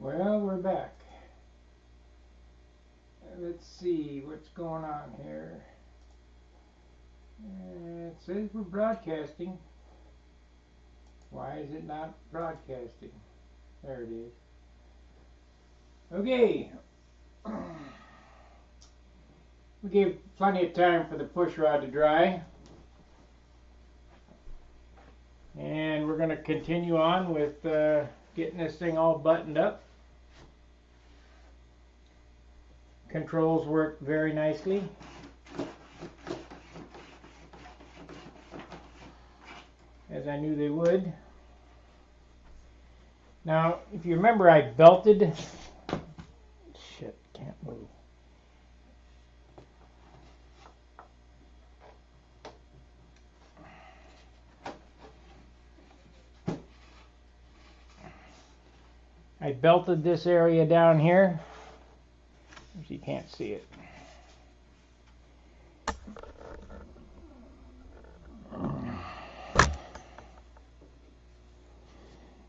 Well, we're back. Let's see what's going on here. It says we're broadcasting. Why is it not broadcasting? There it is. Okay. We gave plenty of time for the push rod to dry. And we're going to continue on with getting this thing all buttoned up. Controls work very nicely. As I knew they would. Now, if you remember, I belted. Shit, can't move. I belted this area down here. You can't see it.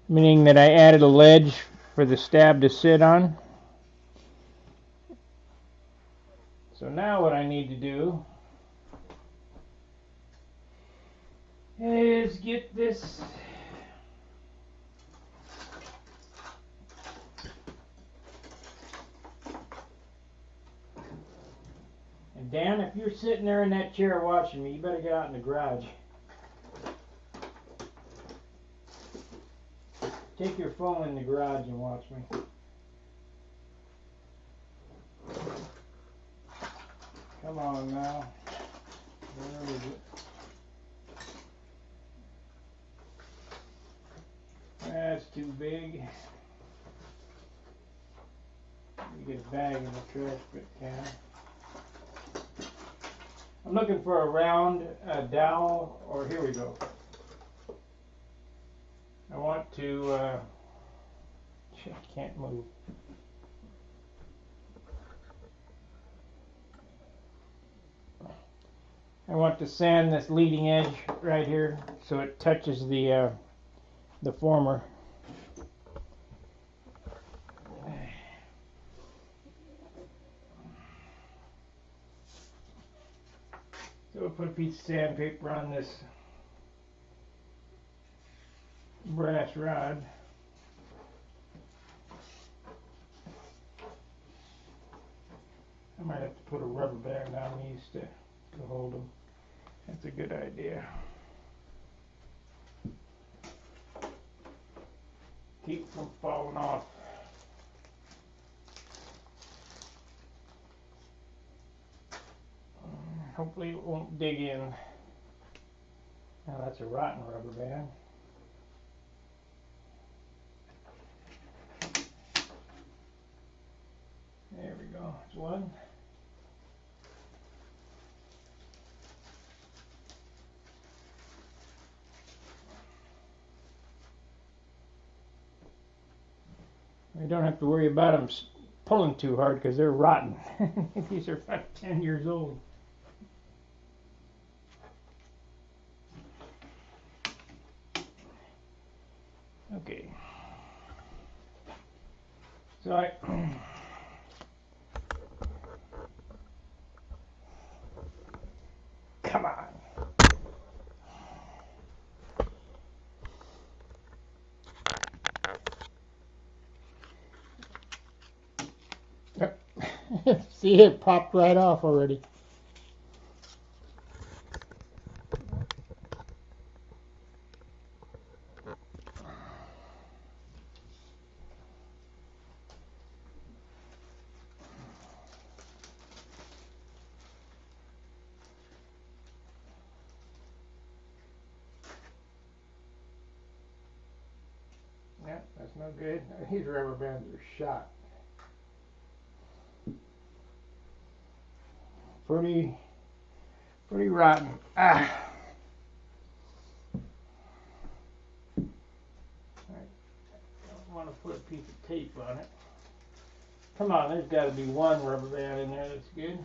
Meaning that I added a ledge for the stab to sit on. So now what I need to do is get this and Dan, if you're sitting there in that chair watching me, you better get out in the garage. Take your phone in the garage and watch me. Come on now. Where is it? That's too big. You get a bag in the trash can. I'm looking for a round dowel, or here we go. I want to, shit, can't move. I want to sand this leading edge right here so it touches the former. So we'll put a piece of sandpaper on this brass rod. I might have to put a rubber band on these to hold them. That's a good idea. Keep them from falling off. Hopefully it won't dig in. Now that's a rotten rubber band. There we go. That's one. You don't have to worry about them pulling too hard because they're rotten. These are about 10 years old. Okay. So come on. See, it popped right off already. Yeah, that's no good. These rubber bands are shot. Pretty rotten. I don't want to put a piece of tape on it. Come on, there's got to be one rubber band in there that's good.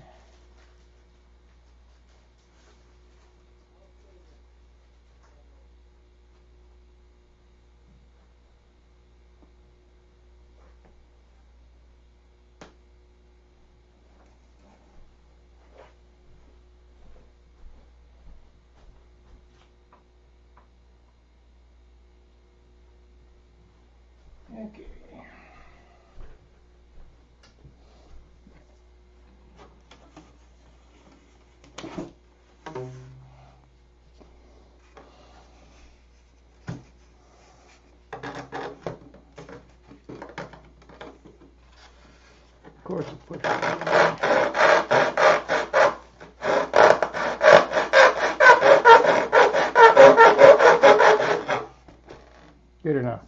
course it puts it in there. Good enough.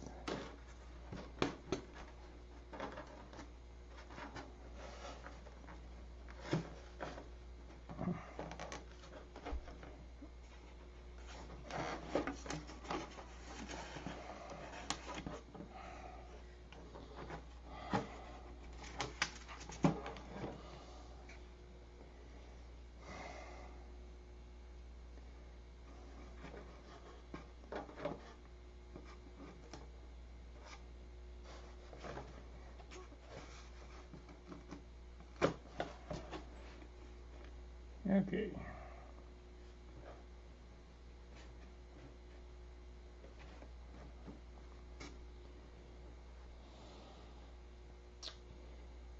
Okay.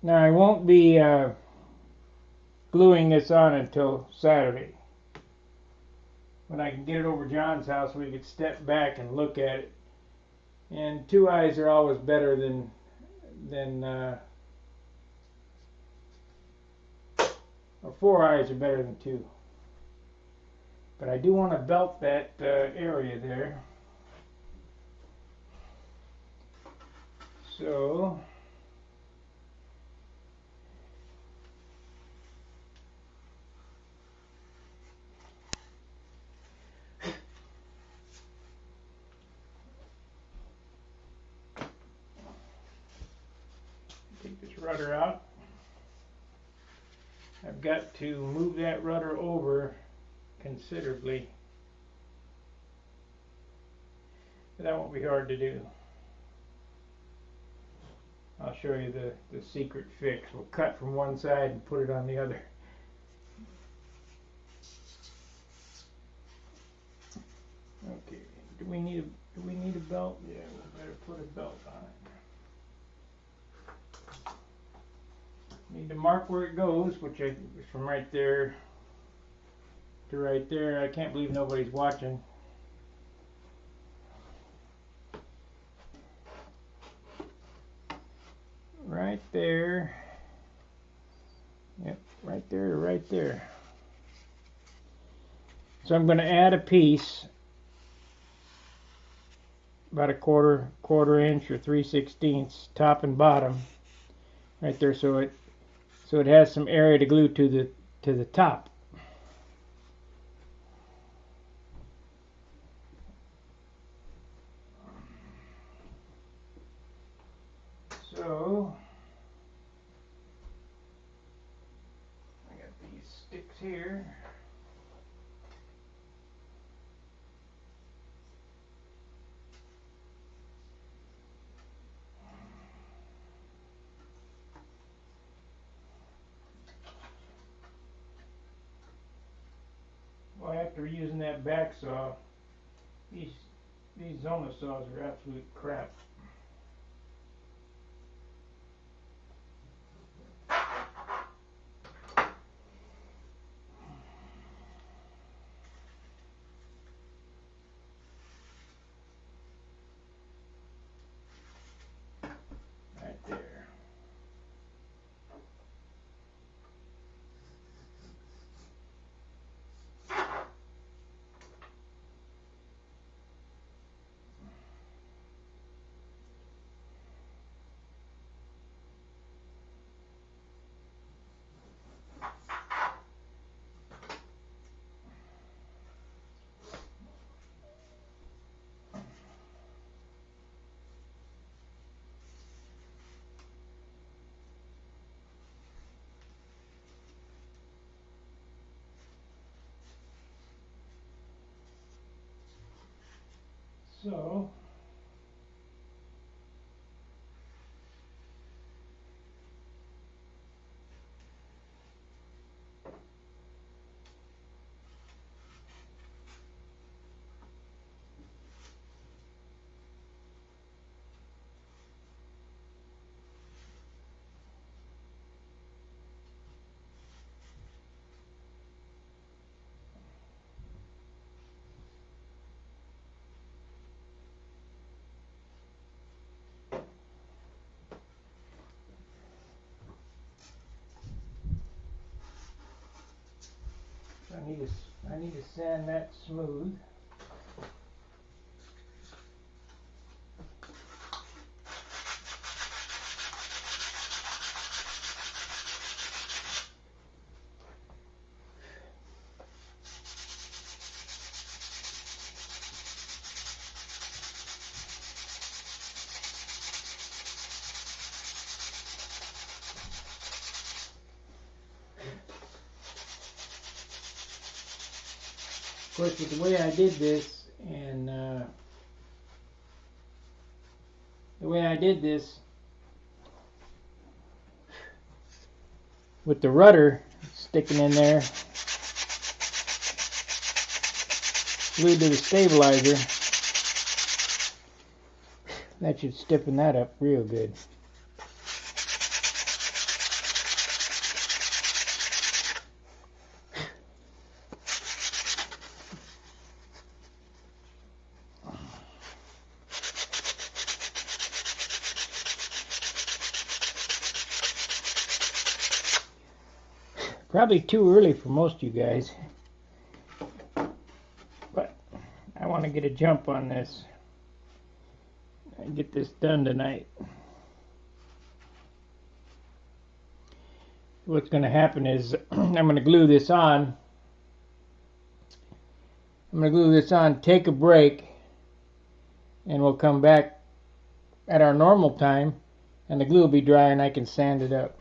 Now I won't be gluing this on until Saturday, when I can get it over John's house. We could step back and look at it. And 2 eyes are always better than or 4 eyes are better than 2. But I do want to belt that area there. So take this rudder out. I've got to move that rudder over considerably. But that won't be hard to do. I'll show you the secret fix. We'll cut from one side and put it on the other. Okay, do we need a belt? Yeah, we better put a belt on it. Need to mark where it goes, which is from right there to right there. I can't believe nobody's watching. Right there. Yep, right there to right there. So I'm going to add a piece, about a quarter inch or 3/16, top and bottom, right there, so it has some area to glue to the top. So I got these sticks here. Well, after using that back saw, these Zona saws are absolute crap. Right there. So I need to sand that smooth. Of course, with the way I did this, and with the rudder sticking in there, glued to the stabilizer, that should stiffen that up real good. Probably too early for most of you guys, but I want to get a jump on this and get this done tonight. What's going to happen is I'm going to glue this on. Take a break, and we'll come back at our normal time, and the glue will be dry and I can sand it up.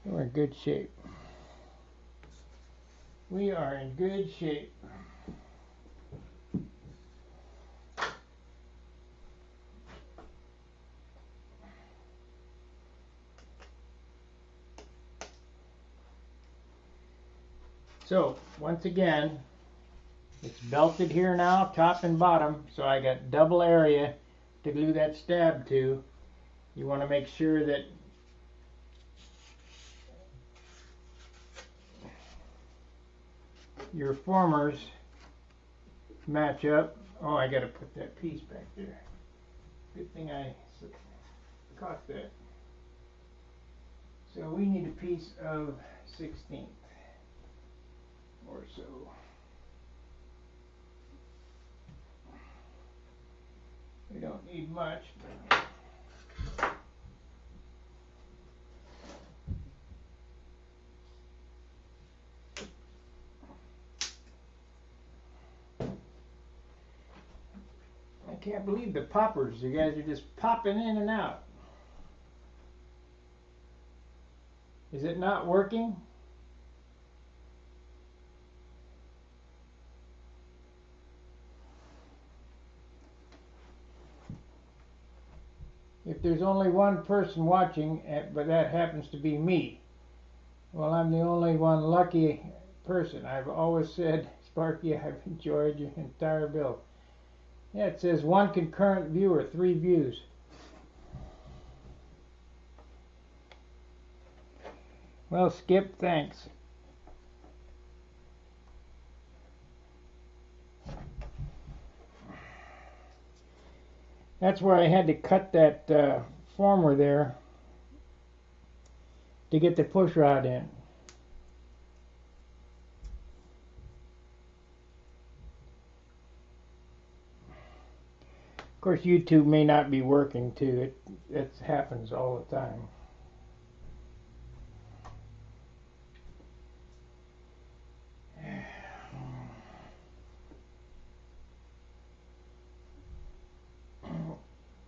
We're in good shape. We are in good shape. So, once again, it's belted here now, top and bottom, so I got double area to glue that stab to. You want to make sure that your formers match up. Oh, I got to put that piece back there. Good thing I caught that. So we need a piece of 16th or so. We don't need much, but I can't believe the poppers. You guys are just popping in and out. Is it not working? If there's only one person watching, but that happens to be me, well, I'm the only one lucky person. I've always said, Sparky, I've enjoyed your entire build. Yeah, it says one concurrent viewer, 3 views. Well, Skip, thanks. That's where I had to cut that former there to get the push rod in. Of course, YouTube may not be working too. It happens all the time.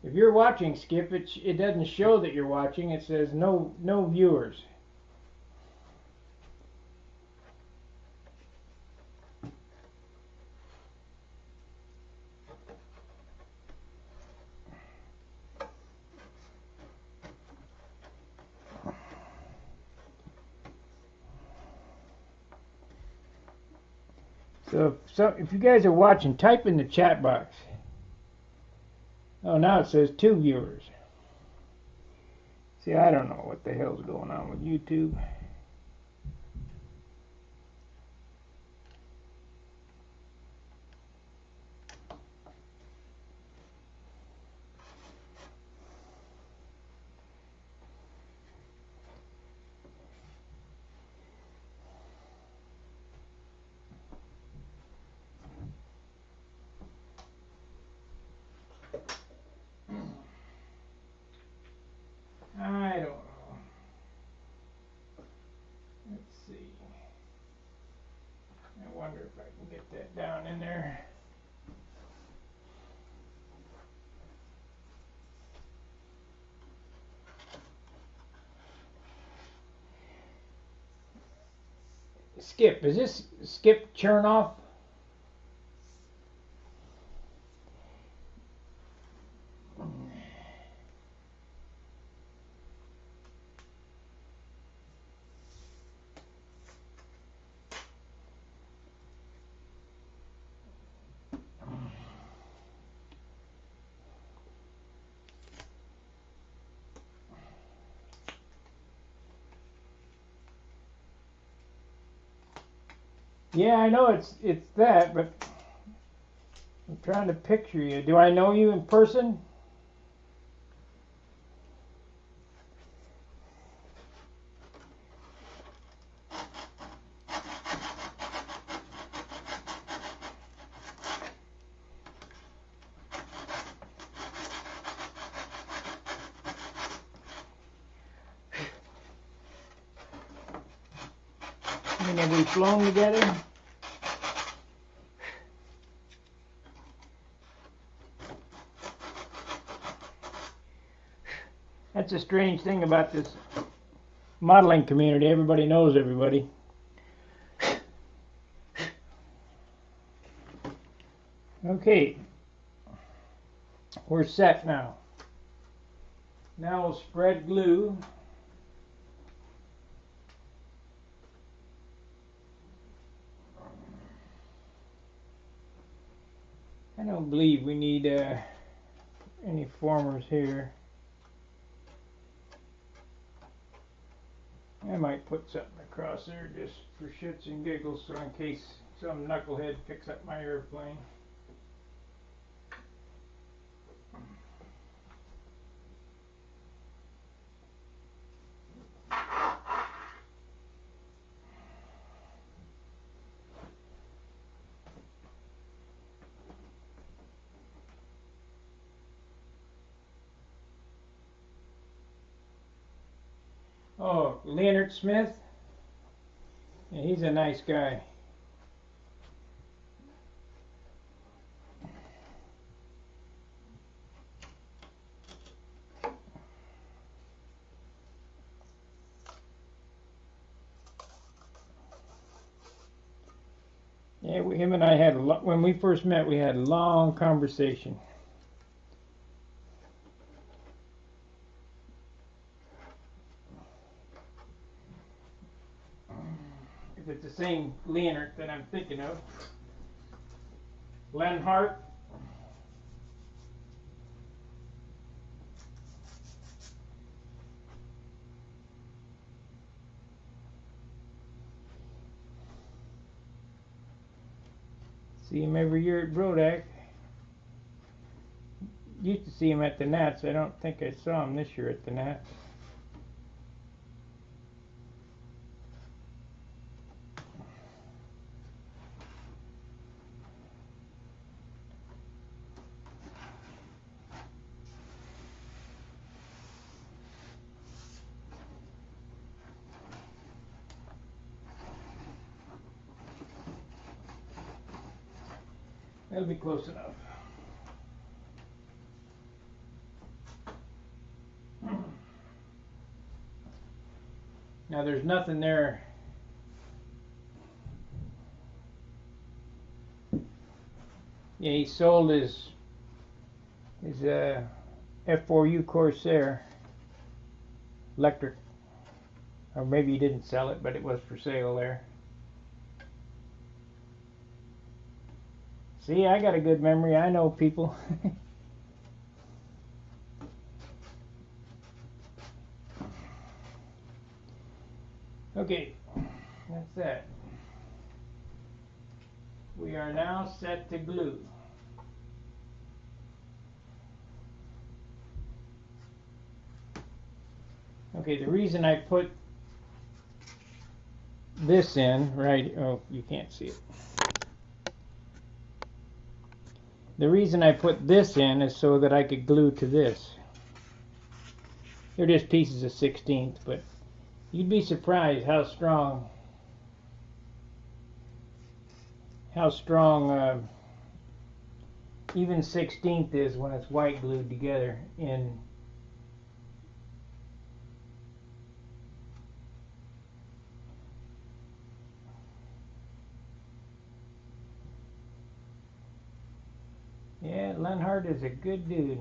If you're watching, Skip, it doesn't show that you're watching. It says no viewers. So if you guys are watching, type in the chat box. Oh, now it says 2 viewers. See, I don't know what the hell's going on with YouTube. see. I wonder if I can get that down in there. Skip, is this Skip Chernoff? Yeah, I know it's that, but I'm trying to picture you. Do I know you in person? I mean, have we flown together? That's a strange thing about this modeling community. Everybody knows everybody. Okay, we're set now. Now we'll spread glue. I don't believe we need any formers here. I might put something across there just for shits and giggles, so in case some knucklehead picks up my airplane. Oh, Leonard Smith? Yeah, he's a nice guy. Yeah, him and I had when we first met, we had a long conversation. If it's the same Leonard that I'm thinking of. Lenhart. See him every year at Brodak. Used to see him at the Nats. I don't think I saw him this year at the Nats. That'll be close enough. Now there's nothing there. Yeah, he sold his F4U Corsair electric, or maybe he didn't sell it, but it was for sale there. See, I got a good memory. I know people. Okay, that's that. We are now set to glue. Okay, the reason I put this in, right, oh, you can't see it. The reason I put this in is so that I could glue to this. They're just pieces of 16th, but you'd be surprised how strong how strong even 16th is when it's white glued together in yeah, Lenhart is a good dude.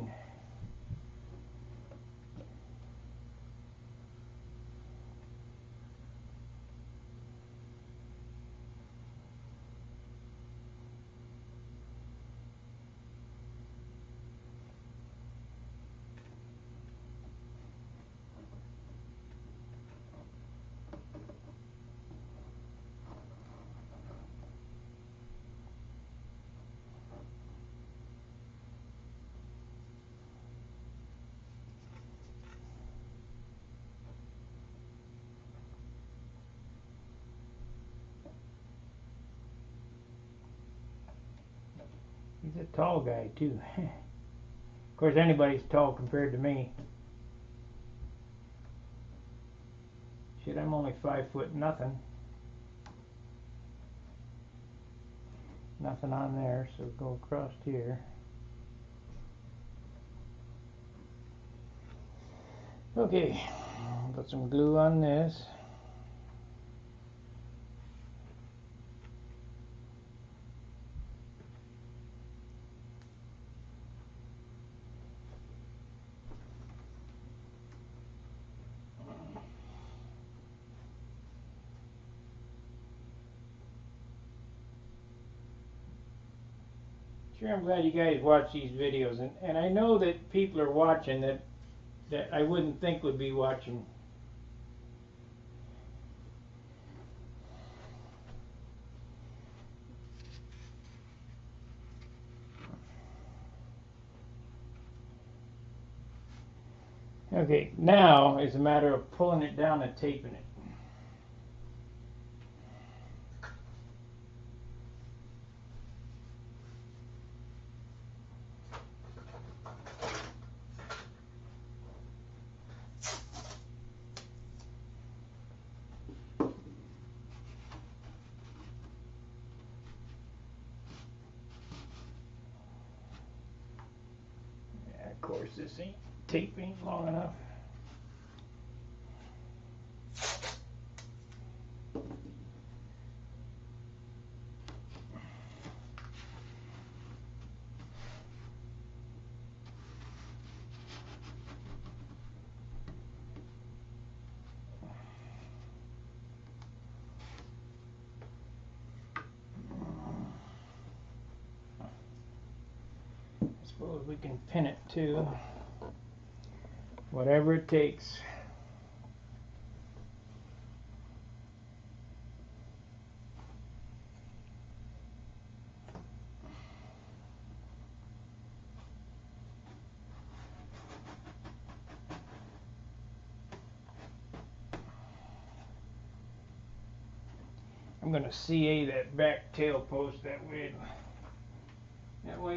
He's a tall guy too. Of course, anybody's tall compared to me. Shit, I'm only 5 foot nothing. Nothing on there, so go across here. Okay, put some glue on this. Sure, I'm glad you guys watch these videos, and I know that people are watching that I wouldn't think would be watching. Okay, now is a matter of pulling it down and taping it. Yeah, of course, this tape ain't long enough. I suppose we can pin it too. Whatever it takes. I'm going to CA that back tail post that way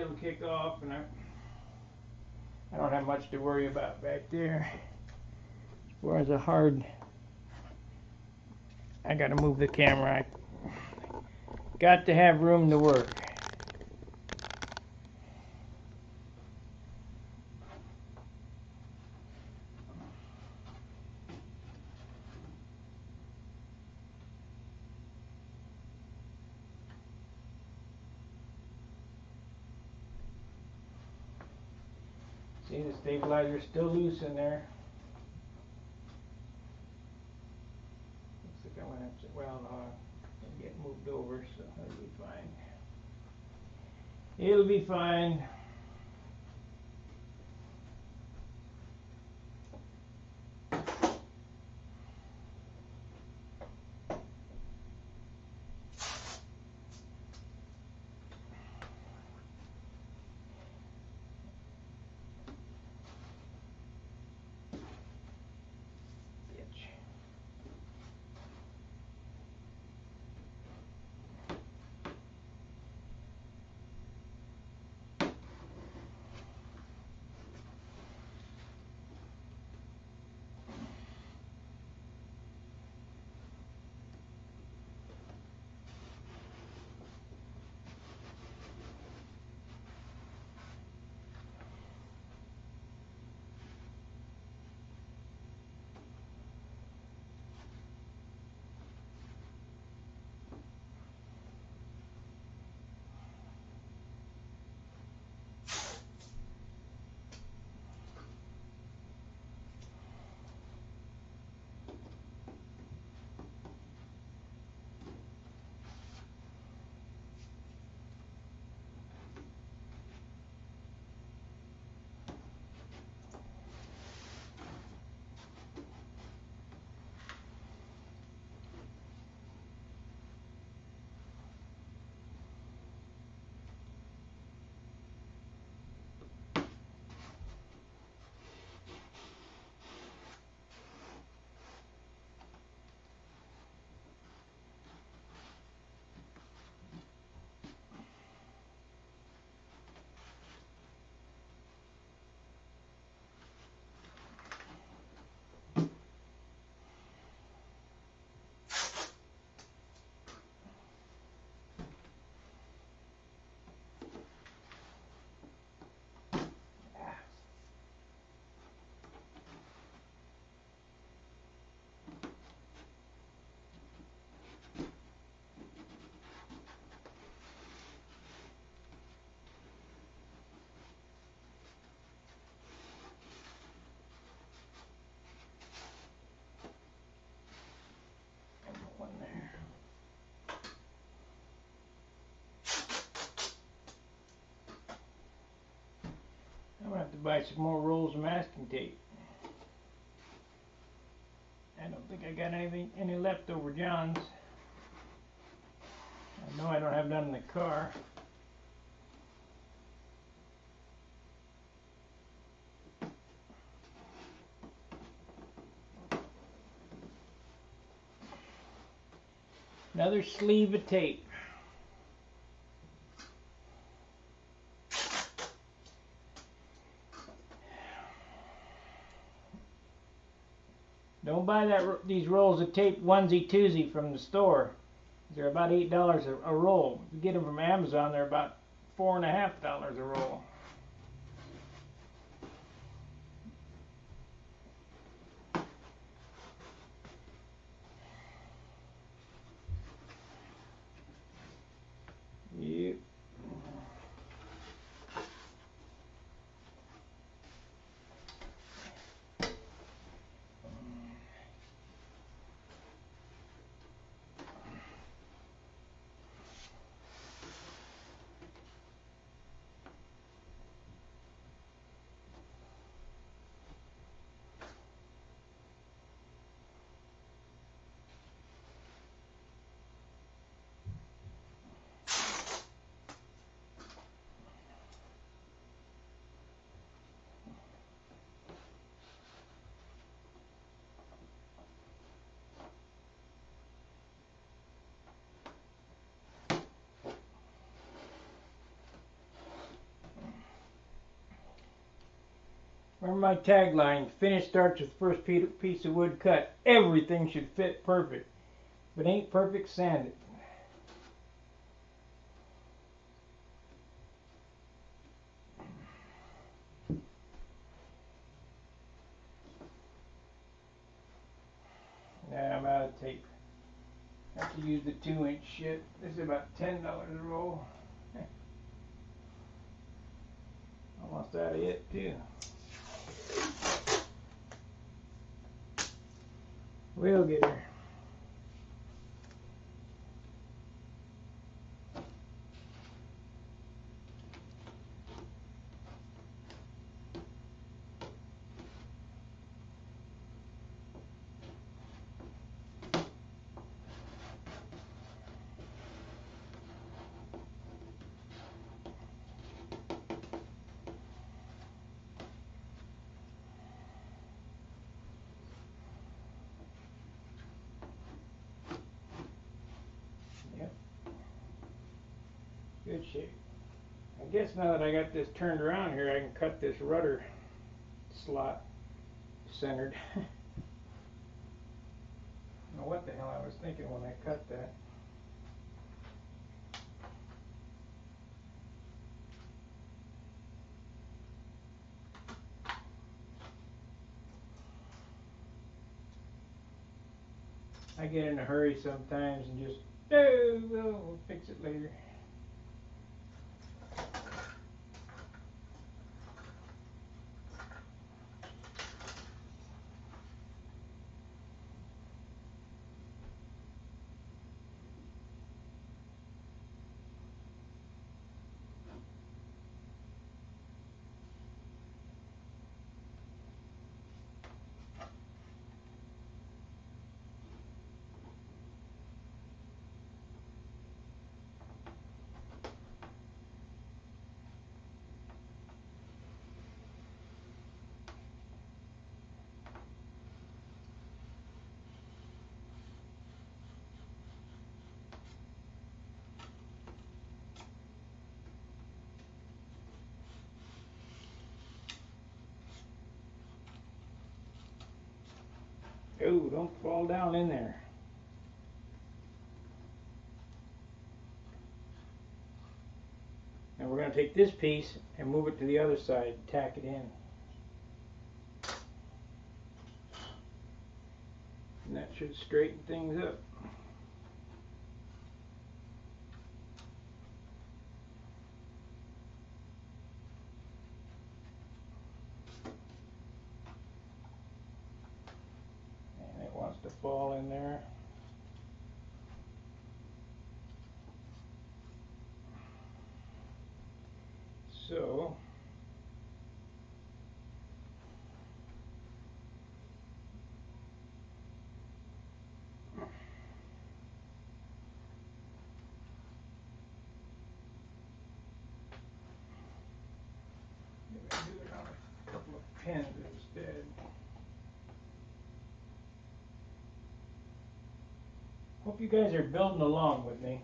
it'll kick off, and I don't have much to worry about back there. As far as a hard, I got to move the camera. I got to have room to work. See, the stabilizer's still loose in there. Looks like I'm going to have to, well, no, it'll get moved over, so it'll be fine. It'll be fine. to buy some more rolls of masking tape. I don't think I got any left over John's. I know I don't have none in the car. Another sleeve of tape. Don't buy these rolls of tape onesie twosie from the store. They're about $8 a roll. If you get them from Amazon, they're about $4.50 a roll. Yep. Remember my tagline, finish starts with first piece of wood cut. Everything should fit perfect. If it ain't perfect, sand it. Nah, I'm out of tape. I have to use the 2-inch shit. This is about $10 a roll. Almost out of it too. We'll get her. Yep. Good shape. I guess now that I got this turned around here, I can cut this rudder slot centered. I don't know what the hell I was thinking when I cut that. I get in a hurry sometimes and just, oh, we'll fix it later. Oh, don't fall down in there. And we're going to take this piece and move it to the other side, tack it in. And that should straighten things up. And it wants to fall in there. So pins instead. Hope you guys are building along with me.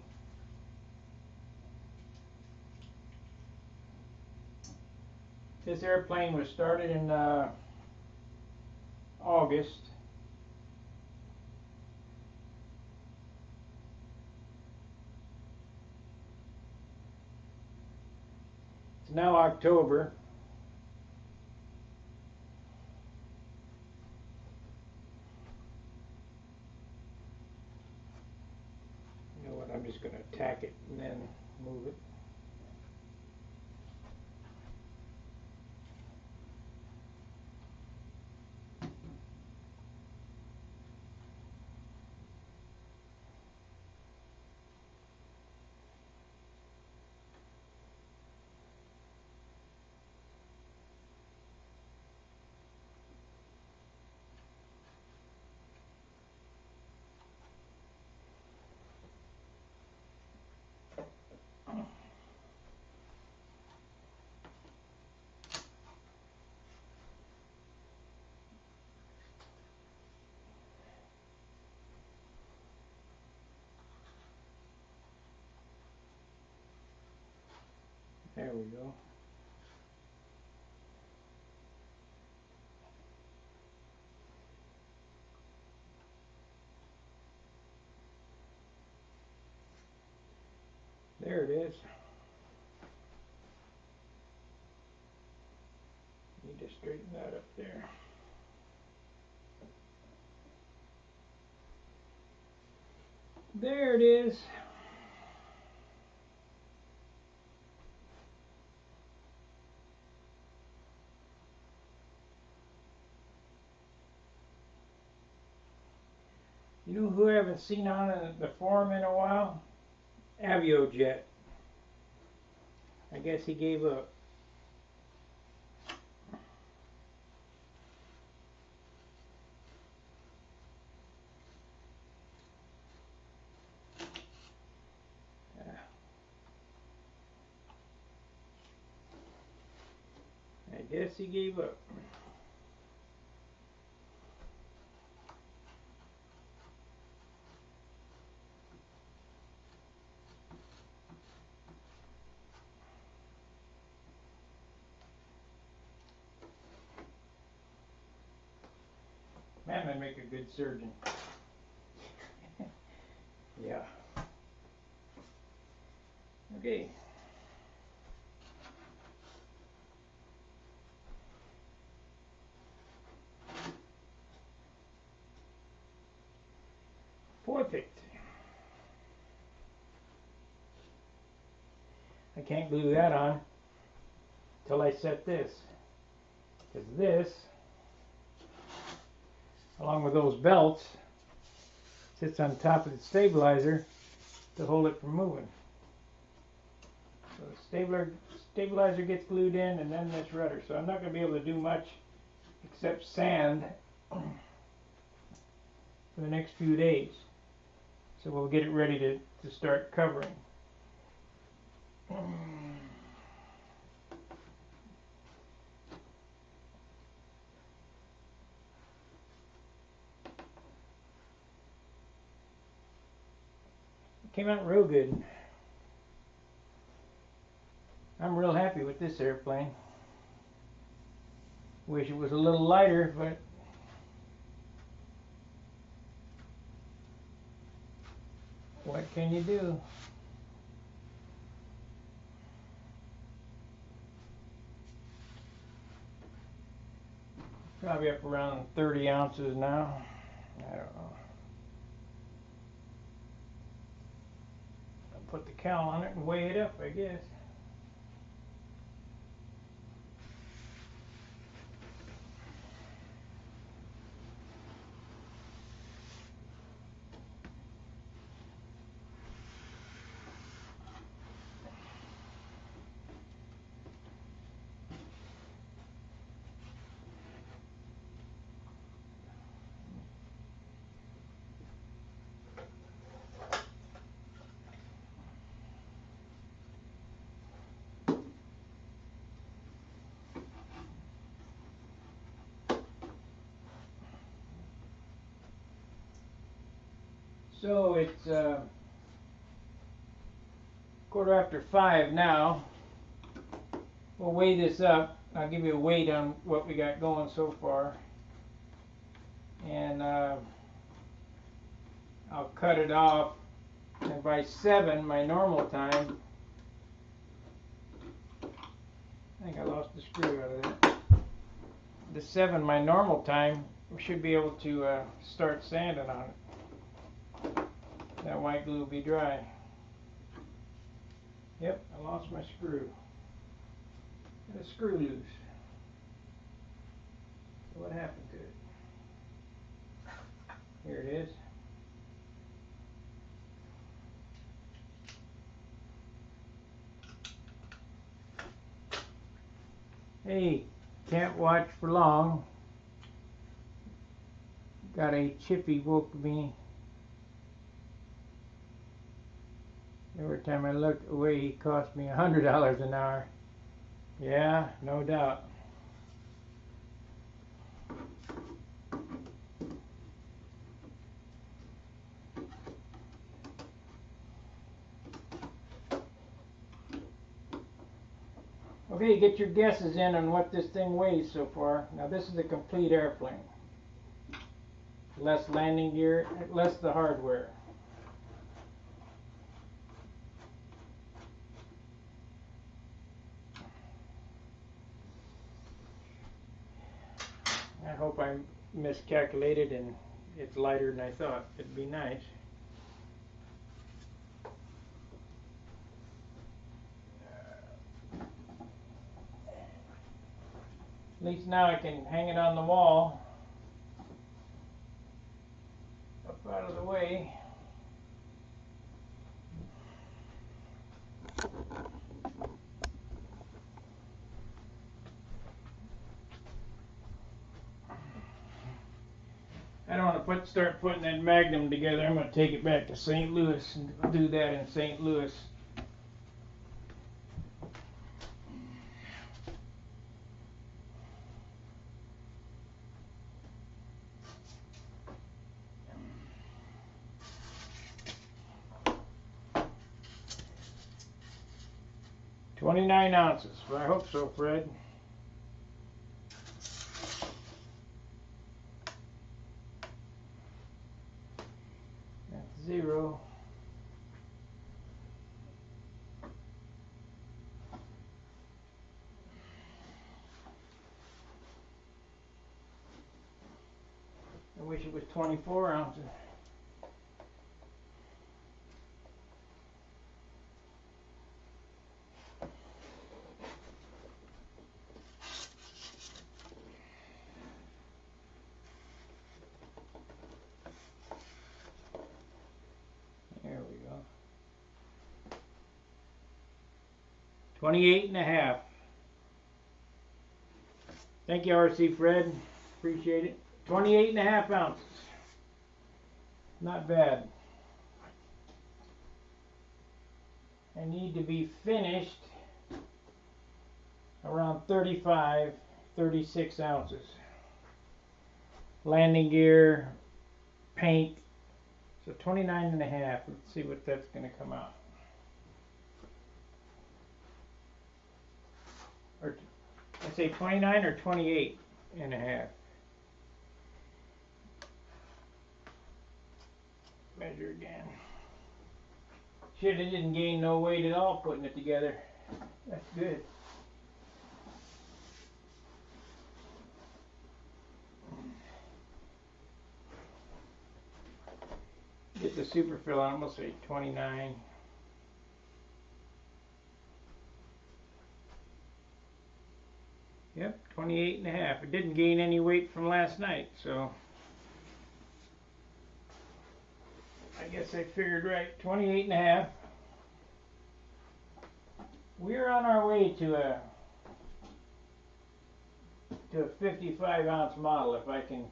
This airplane was started in August. It's now October. You know what, I'm just going to tack it and then move it. There we go. There it is. Need to straighten that up there. There it is. You know who I haven't seen on the forum in a while? Aviojet. I guess he gave up. I guess he gave up. Man, I'd make a good surgeon. Yeah. Okay. Perfect. I can't glue that on until I set this. Because this, along with those belts, sits on top of the stabilizer to hold it from moving. So the stabilizer gets glued in, and then this rudder. So I'm not going to be able to do much except sand for the next few days. So we'll get it ready to start covering. Came out real good. I'm real happy with this airplane. Wish it was a little lighter, but what can you do? Probably up around 30 ounces now. I don't know. I'll put the cowl on it and weigh it up, I guess. So it's 5:15 now. We'll weigh this up. I'll give you a weight on what we got going so far. And I'll cut it off. And by 7, my normal time, I think I lost the screw out of that. The 7, my normal time, we should be able to start sanding on it. That white glue will be dry. Yep, I lost my screw. Got a screw loose. So what happened to it? Here it is. Hey, can't watch for long. Got a chippy woke me. Every time I look away, he cost me $100 an hour. Yeah, no doubt. Okay, get your guesses in on what this thing weighs so far. Now this is a complete airplane. Less landing gear, less the hardware. I hope I miscalculated and it's lighter than I thought. It'd be nice. At least now I can hang it on the wall, up out of the way. I don't want to start putting that Magnum together. I'm going to take it back to St. Louis and do that in St. Louis. $29 ounces. Well, I hope so, Fred. That's 0. I wish it was 24 ounces. There we go. 28.5. Thank you, RC Fred. Appreciate it. 28.5 ounces. Not bad. I need to be finished around 35, 36 ounces. Landing gear, paint. So 29.5. Let's see what that's going to come out. Or I say 29 or 28.5. Measure again. Shit, it didn't gain no weight at all putting it together. That's good. Get the super fill on, we'll say 29. Yep, 28.5. It didn't gain any weight from last night, so I guess I figured right. 28.5. We're on our way to a 55 ounce model, if I can.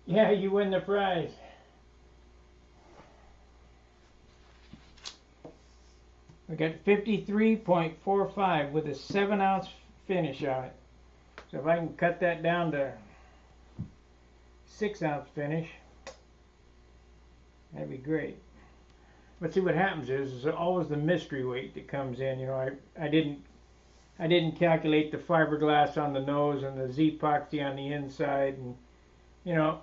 Yeah, you win the prize. We got 53.45 with a 7 ounce finish on it. So if I can cut that down to 6-ounce finish, that'd be great. But see, what happens is always the mystery weight that comes in. You know, I didn't calculate the fiberglass on the nose and the Z-epoxy on the inside, and you know,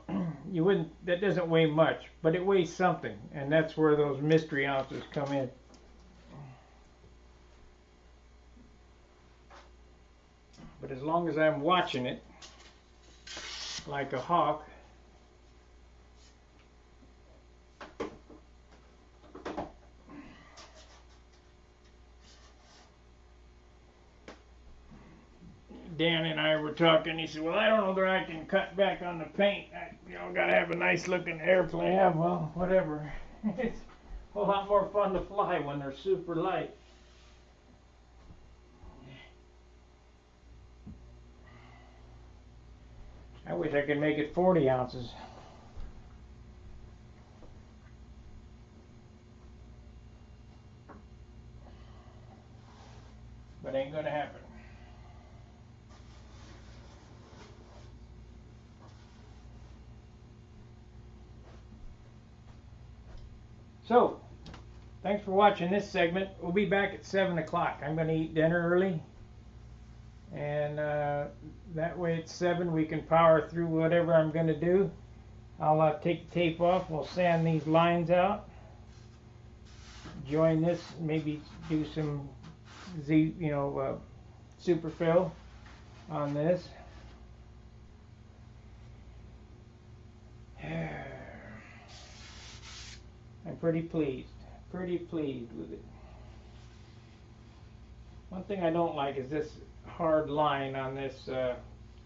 you wouldn't. That doesn't weigh much, but it weighs something, and that's where those mystery ounces come in. But as long as I'm watching it like a hawk, Dan and I were talking. He said, "Well, I don't know that I can cut back on the paint. Gotta have a nice looking airplane." Yeah, well, whatever. It's a whole lot more fun to fly when they're super light. I wish I could make it 40 ounces. But ain't gonna happen. So, thanks for watching this segment. We'll be back at 7 o'clock. I'm going to eat dinner early. And that way at 7 we can power through whatever I'm going to do. I'll take the tape off. We'll sand these lines out. Join this. Maybe do some super fill on this. I'm pretty pleased with it. One thing I don't like is this hard line on this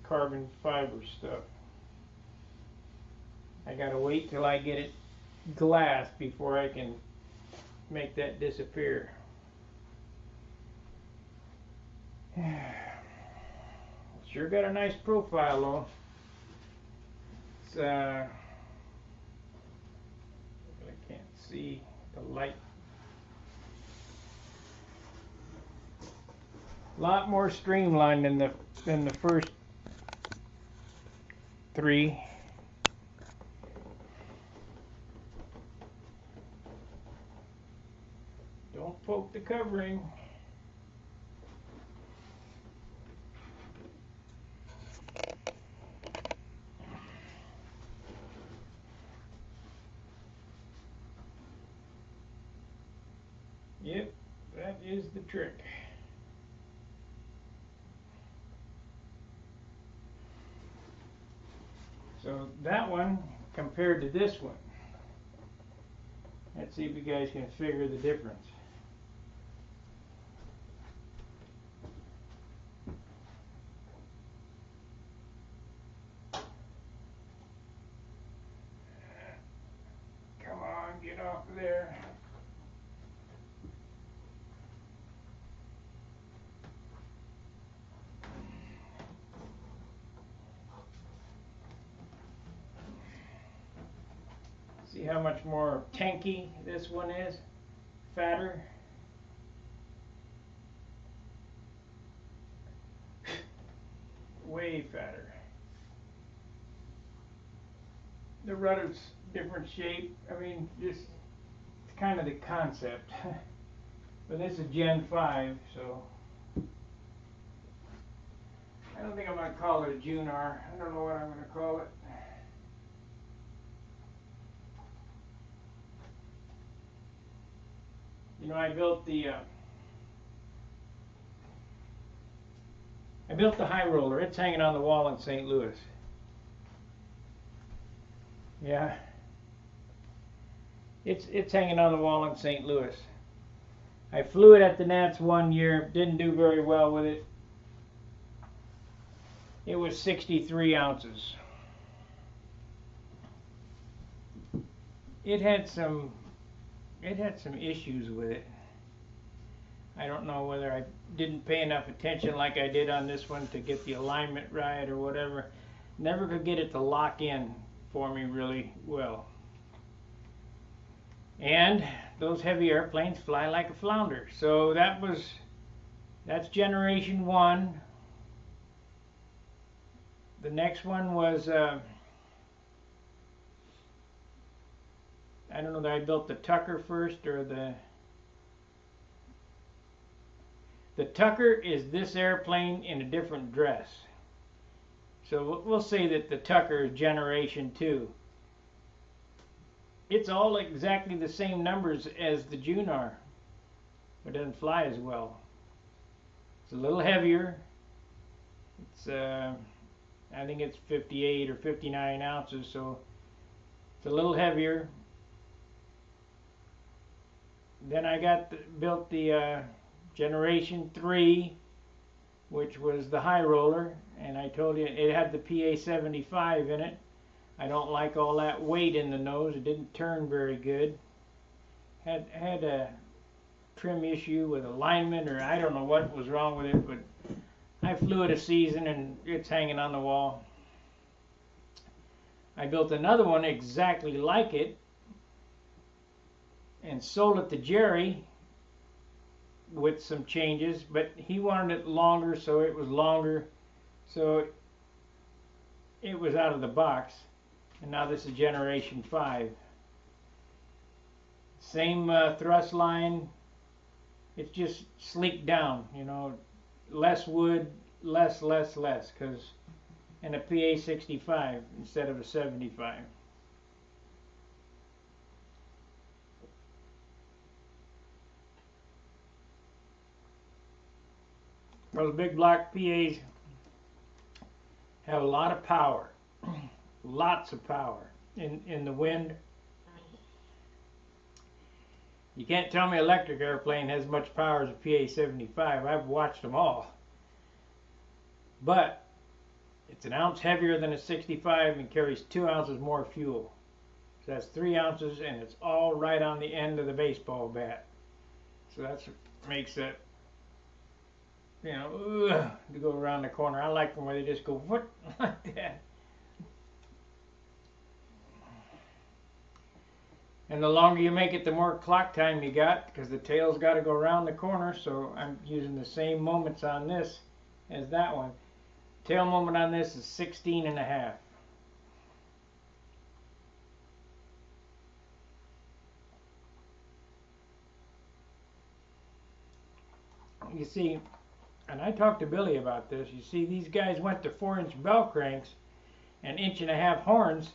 carbon fiber stuff. I gotta wait till I get it glass before I can make that disappear. Sure got a nice profile though. It's see the light. A lot more streamlined than the first 3. Don't poke the covering. Yep, that is the trick. So that one compared to this one, let's see if you guys can figure the difference. Come on, get off of there. See how much more tanky this one is? Fatter. Way fatter. The rudder's different shape. I mean, just it's kind of the concept. But this is Gen 5, so I don't think I'm going to call it a Junar. I don't know what I'm going to call it. You know, I built the high roller. It's hanging on the wall in St. Louis. Yeah. It's hanging on the wall in St. Louis. I flew it at the Nats one year. Didn't do very well with it. It was 63 ounces. It had some issues with it. I don't know whether I didn't pay enough attention like I did on this one to get the alignment right or whatever. Never could get it to lock in for me really well. And those heavy airplanes fly like a flounder. So that's generation 1. The next one was I don't know that I built the Tucker first or the Tucker is this airplane in a different dress. So we'll say that the Tucker is generation 2. It's all exactly the same numbers as the Junar, but it doesn't fly as well. It's a little heavier. It's I think it's 58 or 59 ounces, so it's a little heavier. Then I built the generation 3, which was the high roller, and I told you it had the PA-75 in it. I don't like all that weight in the nose. It didn't turn very good. Had a trim issue with alignment, or I don't know what was wrong with it, but I flew it a season and it's hanging on the wall. I built another one exactly like it and sold it to Jerry with some changes, but he wanted it longer, so it was longer, so it was out of the box. And now this is generation 5. Same thrust line. It's just sleeked down, you know, less wood, less, because and a PA-65 instead of a 75. Those big block PAs have a lot of power. Lots of power in the wind. You can't tell me an electric airplane has as much power as a PA-75. I've watched them all. But it's an ounce heavier than a 65 and carries 2 ounces more fuel. So that's 3 ounces, and it's all right on the end of the baseball bat. So that's what makes it, you know, to go around the corner. I like them where they just go whoop like that. And the longer you make it, the more clock time you got, because the tail's got to go around the corner. So I'm using the same moments on this as that one. Tail moment on this is 16.5. You see, and I talked to Billy about this, you see these guys went to 4-inch bell cranks and 1.5-inch horns,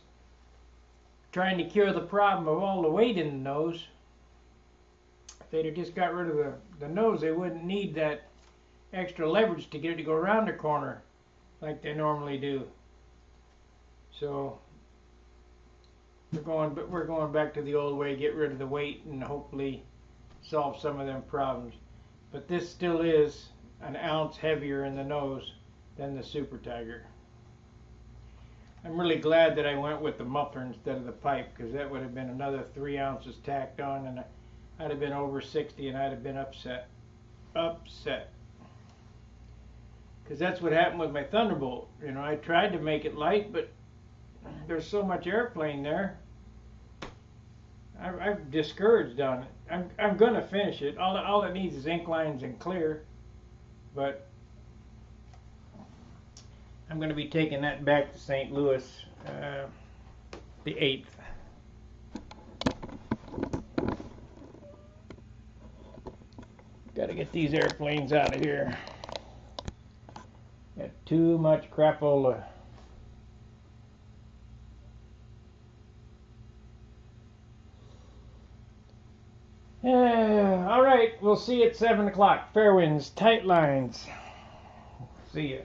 trying to cure the problem of all the weight in the nose. If they'd have just got rid of the nose, they wouldn't need that extra leverage to get it to go around the corner like they normally do. So we're going back to the old way, get rid of the weight and hopefully solve some of them problems. But this still is an ounce heavier in the nose than the Super Tiger. I'm really glad that I went with the muffler instead of the pipe, because that would have been another 3 ounces tacked on, and I'd have been over 60 and I'd have been upset. Because that's what happened with my Thunderbolt. You know, I tried to make it light, but there's so much airplane there. I've discouraged on it. I'm going to finish it. All it needs is ink lines and clear, but I'm going to be taking that back to St. Louis the 8th. Got to get these airplanes out of here. Got too much crapola. All right, we'll see you at 7 o'clock. Fair winds, tight lines. See ya.